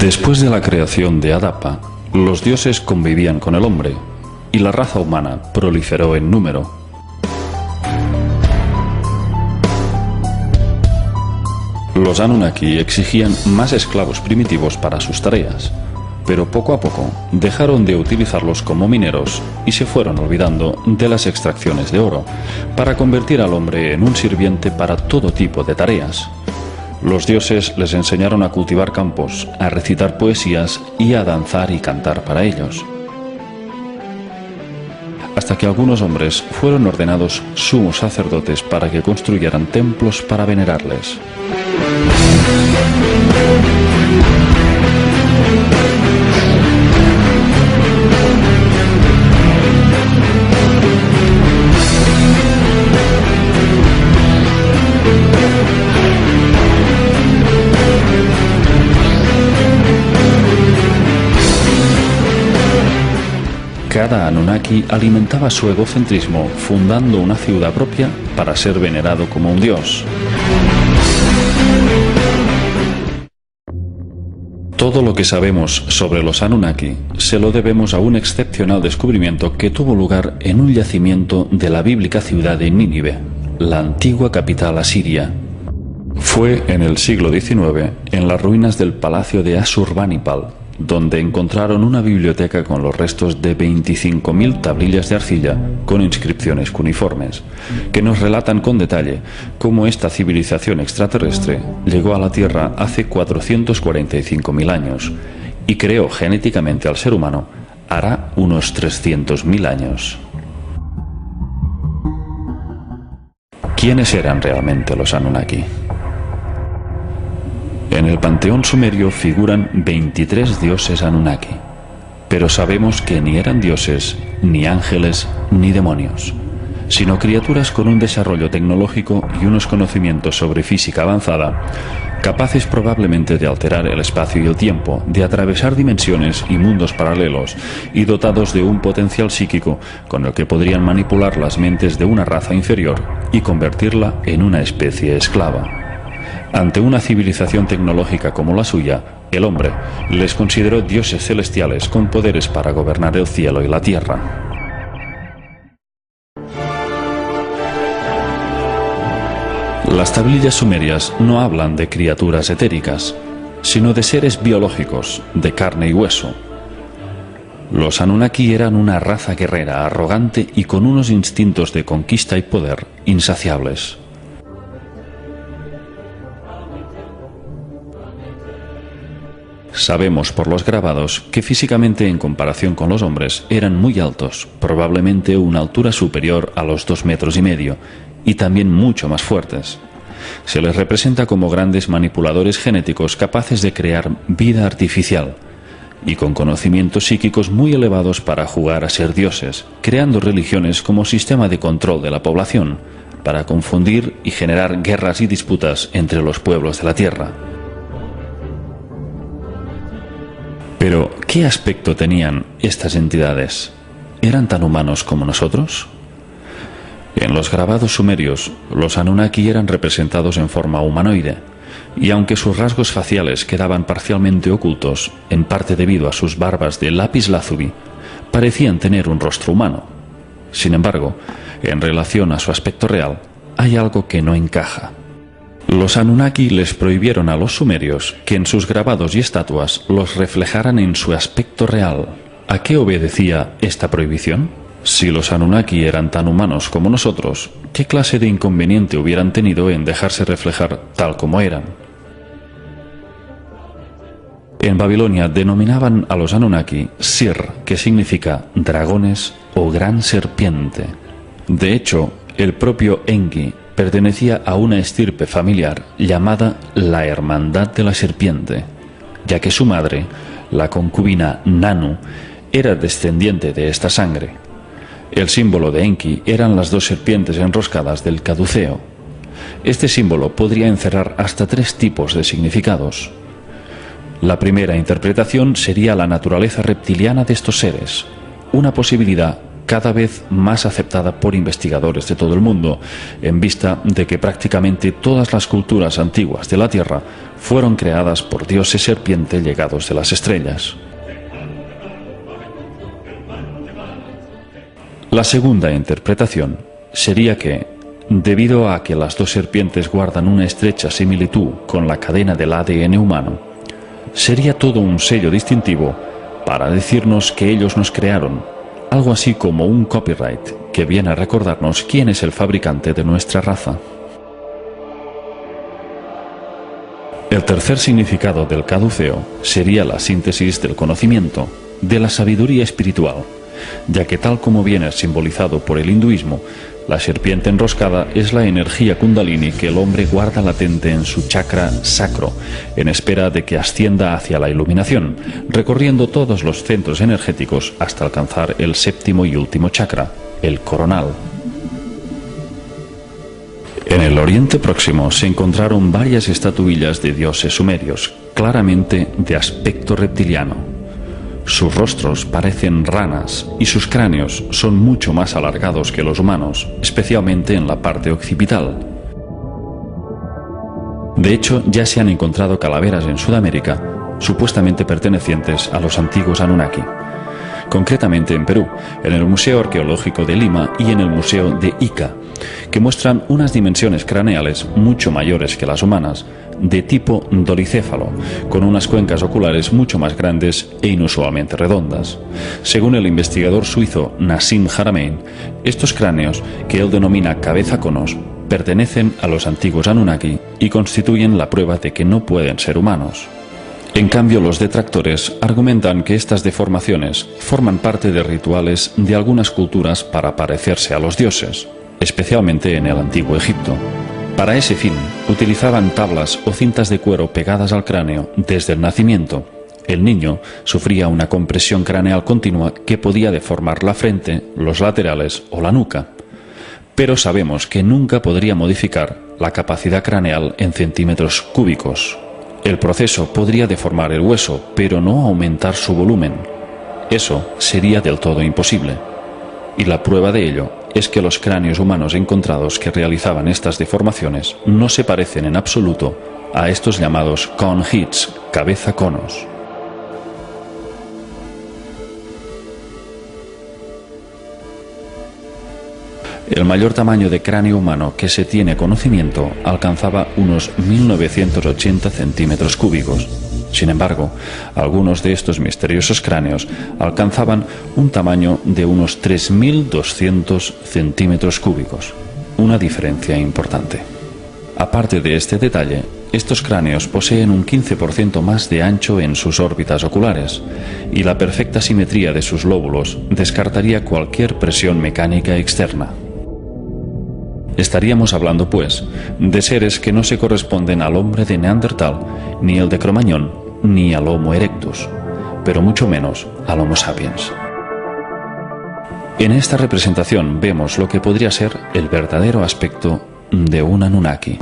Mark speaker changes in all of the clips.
Speaker 1: Después de la creación de Adapa, los dioses convivían con el hombre y la raza humana proliferó en número. Los Anunnaki exigían más esclavos primitivos para sus tareas, pero poco a poco dejaron de utilizarlos como mineros y se fueron olvidando de las extracciones de oro para convertir al hombre en un sirviente para todo tipo de tareas. Los dioses les enseñaron a cultivar campos, a recitar poesías y a danzar y cantar para ellos, hasta que algunos hombres fueron ordenados sumos sacerdotes para que construyeran templos para venerarles. Cada Anunnaki alimentaba su egocentrismo fundando una ciudad propia para ser venerado como un dios. Todo lo que sabemos sobre los Anunnaki se lo debemos a un excepcional descubrimiento que tuvo lugar en un yacimiento de la bíblica ciudad de Nínive, la antigua capital asiria. Fue en el siglo XIX, en las ruinas del palacio de Asurbanipal, donde encontraron una biblioteca con los restos de 25.000 tablillas de arcilla con inscripciones cuneiformes, que nos relatan con detalle cómo esta civilización extraterrestre llegó a la Tierra hace 445.000 años y creó genéticamente al ser humano hará unos 300.000 años. ¿Quiénes eran realmente los Anunnaki? En el panteón sumerio figuran 23 dioses Anunnaki, pero sabemos que ni eran dioses, ni ángeles, ni demonios, sino criaturas con un desarrollo tecnológico y unos conocimientos sobre física avanzada, capaces probablemente de alterar el espacio y el tiempo, de atravesar dimensiones y mundos paralelos, y dotados de un potencial psíquico con el que podrían manipular las mentes de una raza inferior y convertirla en una especie esclava. Ante una civilización tecnológica como la suya, el hombre les consideró dioses celestiales con poderes para gobernar el cielo y la tierra. Las tablillas sumerias no hablan de criaturas etéricas, sino de seres biológicos, de carne y hueso. Los Anunnaki eran una raza guerrera, arrogante y con unos instintos de conquista y poder insaciables. Sabemos por los grabados que físicamente en comparación con los hombres eran muy altos, probablemente una altura superior a los 2,5 metros, y también mucho más fuertes. Se les representa como grandes manipuladores genéticos capaces de crear vida artificial y con conocimientos psíquicos muy elevados para jugar a ser dioses, creando religiones como sistema de control de la población, para confundir y generar guerras y disputas entre los pueblos de la Tierra. Pero, ¿qué aspecto tenían estas entidades? ¿Eran tan humanos como nosotros? En los grabados sumerios, los Anunnaki eran representados en forma humanoide, y aunque sus rasgos faciales quedaban parcialmente ocultos, en parte debido a sus barbas de lápiz lazuli, parecían tener un rostro humano. Sin embargo, en relación a su aspecto real, hay algo que no encaja. Los Anunnaki les prohibieron a los sumerios que en sus grabados y estatuas los reflejaran en su aspecto real. ¿A qué obedecía esta prohibición? Si los Anunnaki eran tan humanos como nosotros, ¿qué clase de inconveniente hubieran tenido en dejarse reflejar tal como eran? En Babilonia denominaban a los Anunnaki Sir, que significa dragones o gran serpiente. De hecho, el propio Enki pertenecía a una estirpe familiar llamada la Hermandad de la Serpiente, ya que su madre, la concubina Nanu, era descendiente de esta sangre. El símbolo de Enki eran las 2 serpientes enroscadas del caduceo. Este símbolo podría encerrar hasta 3 tipos de significados. La primera interpretación sería la naturaleza reptiliana de estos seres, una posibilidad cada vez más aceptada por investigadores de todo el mundo, en vista de que prácticamente todas las culturas antiguas de la Tierra fueron creadas por dioses serpiente llegados de las estrellas. La segunda interpretación sería que, debido a que las dos serpientes guardan una estrecha similitud con la cadena del ADN humano, sería todo un sello distintivo para decirnos que ellos nos crearon, algo así como un copyright que viene a recordarnos quién es el fabricante de nuestra raza. El tercer significado del caduceo sería la síntesis del conocimiento, de la sabiduría espiritual, ya que tal como viene simbolizado por el hinduismo, la serpiente enroscada es la energía kundalini que el hombre guarda latente en su chakra sacro, en espera de que ascienda hacia la iluminación, recorriendo todos los centros energéticos hasta alcanzar el séptimo y último chakra, el coronal. En el Oriente Próximo se encontraron varias estatuillas de dioses sumerios, claramente de aspecto reptiliano. Sus rostros parecen ranas y sus cráneos son mucho más alargados que los humanos, especialmente en la parte occipital. De hecho, ya se han encontrado calaveras en Sudamérica, supuestamente pertenecientes a los antiguos Anunnaki. Concretamente en Perú, en el Museo Arqueológico de Lima y en el Museo de Ica, que muestran unas dimensiones craneales mucho mayores que las humanas, de tipo dolicéfalo, con unas cuencas oculares mucho más grandes e inusualmente redondas. Según el investigador suizo Nassim Haramein, estos cráneos, que él denomina cabeza conos, pertenecen a los antiguos Anunnaki y constituyen la prueba de que no pueden ser humanos. En cambio, los detractores argumentan que estas deformaciones forman parte de rituales de algunas culturas para parecerse a los dioses, especialmente en el antiguo Egipto. Para ese fin, utilizaban tablas o cintas de cuero pegadas al cráneo desde el nacimiento. El niño sufría una compresión craneal continua que podía deformar la frente, los laterales o la nuca. Pero sabemos que nunca podría modificar la capacidad craneal en centímetros cúbicos. El proceso podría deformar el hueso, pero no aumentar su volumen. Eso sería del todo imposible. Y la prueba de ello es que los cráneos humanos encontrados que realizaban estas deformaciones no se parecen en absoluto a estos llamados cone heads, cabeza conos. El mayor tamaño de cráneo humano que se tiene conocimiento alcanzaba unos 1980 centímetros cúbicos. Sin embargo, algunos de estos misteriosos cráneos alcanzaban un tamaño de unos 3.200 centímetros cúbicos, una diferencia importante. Aparte de este detalle, estos cráneos poseen un 15% más de ancho en sus órbitas oculares, y la perfecta simetría de sus lóbulos descartaría cualquier presión mecánica externa. Estaríamos hablando, pues, de seres que no se corresponden al hombre de Neandertal, ni el de Cromañón, ni al Homo erectus, pero mucho menos al Homo sapiens. En esta representación vemos lo que podría ser el verdadero aspecto de un Anunnaki.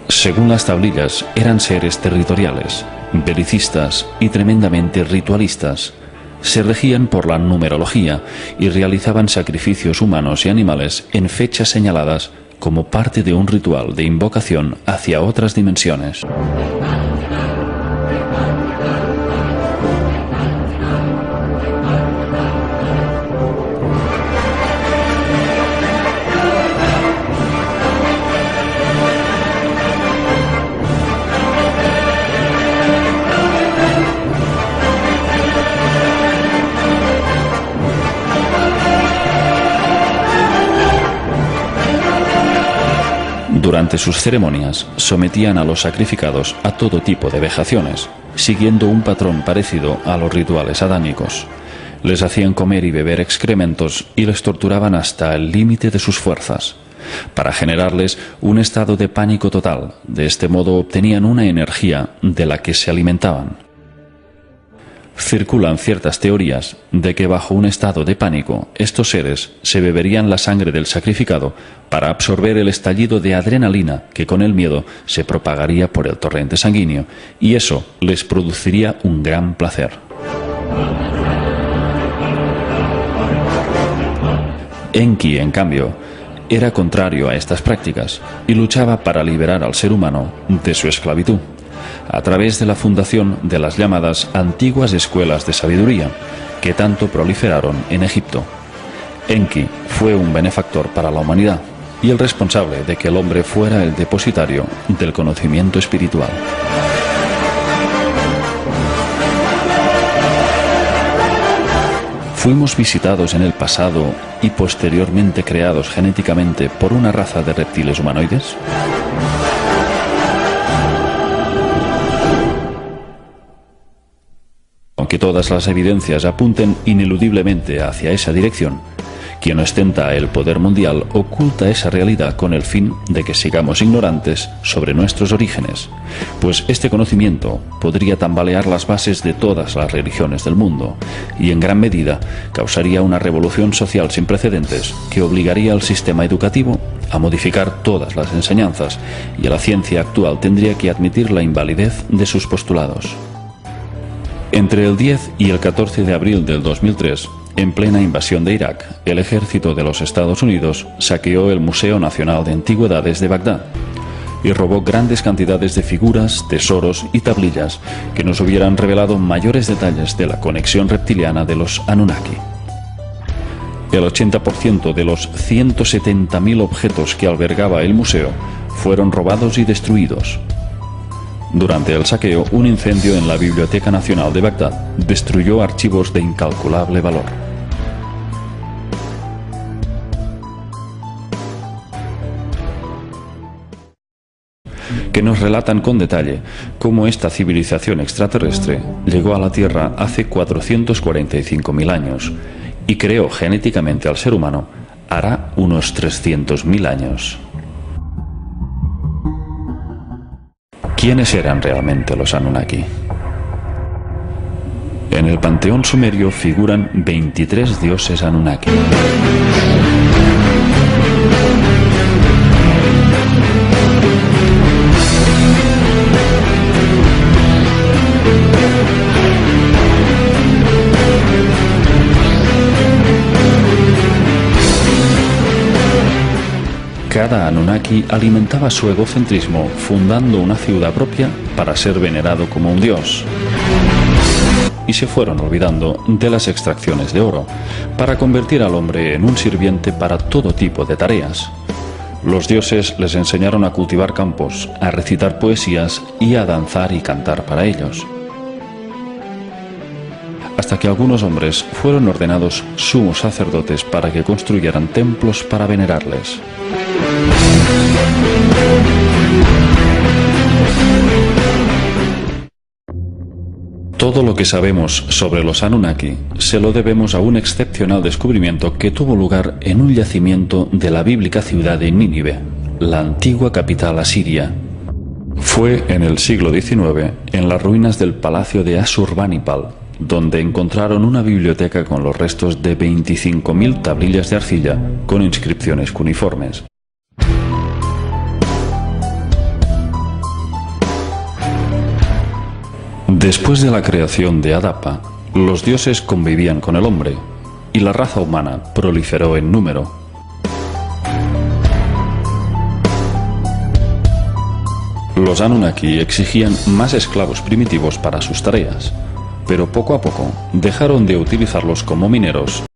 Speaker 1: Según las tablillas, eran seres territoriales, belicistas y tremendamente ritualistas. Se regían por la numerología y realizaban sacrificios humanos y animales en fechas señaladas como parte de un ritual de invocación hacia otras dimensiones. Durante sus ceremonias, sometían a los sacrificados a todo tipo de vejaciones, siguiendo un patrón parecido a los rituales adámicos. Les hacían comer y beber excrementos y les torturaban hasta el límite de sus fuerzas, para generarles un estado de pánico total. De este modo obtenían una energía de la que se alimentaban. Circulan ciertas teorías de que bajo un estado de pánico estos seres se beberían la sangre del sacrificado para absorber el estallido de adrenalina que con el miedo se propagaría por el torrente sanguíneo, y eso les produciría un gran placer. Enki, en cambio, era contrario a estas prácticas y luchaba para liberar al ser humano de su esclavitud, a través de la fundación de las llamadas antiguas escuelas de sabiduría, que tanto proliferaron en Egipto. Enki fue un benefactor para la humanidad y el responsable de que el hombre fuera el depositario del conocimiento espiritual. ¿Fuimos visitados en el pasado y posteriormente creados genéticamente por una raza de reptiles humanoides? Aunque todas las evidencias apunten ineludiblemente hacia esa dirección, quien ostenta el poder mundial oculta esa realidad con el fin de que sigamos ignorantes sobre nuestros orígenes, pues este conocimiento podría tambalear las bases de todas las religiones del mundo y en gran medida causaría una revolución social sin precedentes que obligaría al sistema educativo a modificar todas las enseñanzas, y a la ciencia actual tendría que admitir la invalidez de sus postulados. Entre el 10 y el 14 de abril del 2003, en plena invasión de Irak, el ejército de los Estados Unidos saqueó el Museo Nacional de Antigüedades de Bagdad y robó grandes cantidades de figuras, tesoros y tablillas que nos hubieran revelado mayores detalles de la conexión reptiliana de los Anunnaki. El 80% de los 170.000 objetos que albergaba el museo fueron robados y destruidos. Durante el saqueo, un incendio en la Biblioteca Nacional de Bagdad destruyó archivos de incalculable valor. Que nos relatan con detalle cómo esta civilización extraterrestre llegó a la Tierra hace 445.000 años y creó genéticamente al ser humano hará unos 300.000 años. ¿Quiénes eran realmente los Anunnaki? En el panteón sumerio figuran 23 dioses Anunnaki. Cada Anunnaki alimentaba su egocentrismo fundando una ciudad propia para ser venerado como un dios. Y se fueron olvidando de las extracciones de oro para convertir al hombre en un sirviente para todo tipo de tareas. Los dioses les enseñaron a cultivar campos, a recitar poesías y a danzar y cantar para ellos. Hasta que algunos hombres fueron ordenados sumos sacerdotes para que construyeran templos para venerarles. Todo lo que sabemos sobre los Anunnaki se lo debemos a un excepcional descubrimiento que tuvo lugar en un yacimiento de la bíblica ciudad de Nínive, la antigua capital asiria. Fue en el siglo XIX, en las ruinas del palacio de Asurbanipal, donde encontraron una biblioteca con los restos de 25.000 tablillas de arcilla con inscripciones cuneiformes. Después de la creación de Adapa, los dioses convivían con el hombre y la raza humana proliferó en número. Los Anunnaki exigían más esclavos primitivos para sus tareas, pero poco a poco dejaron de utilizarlos como mineros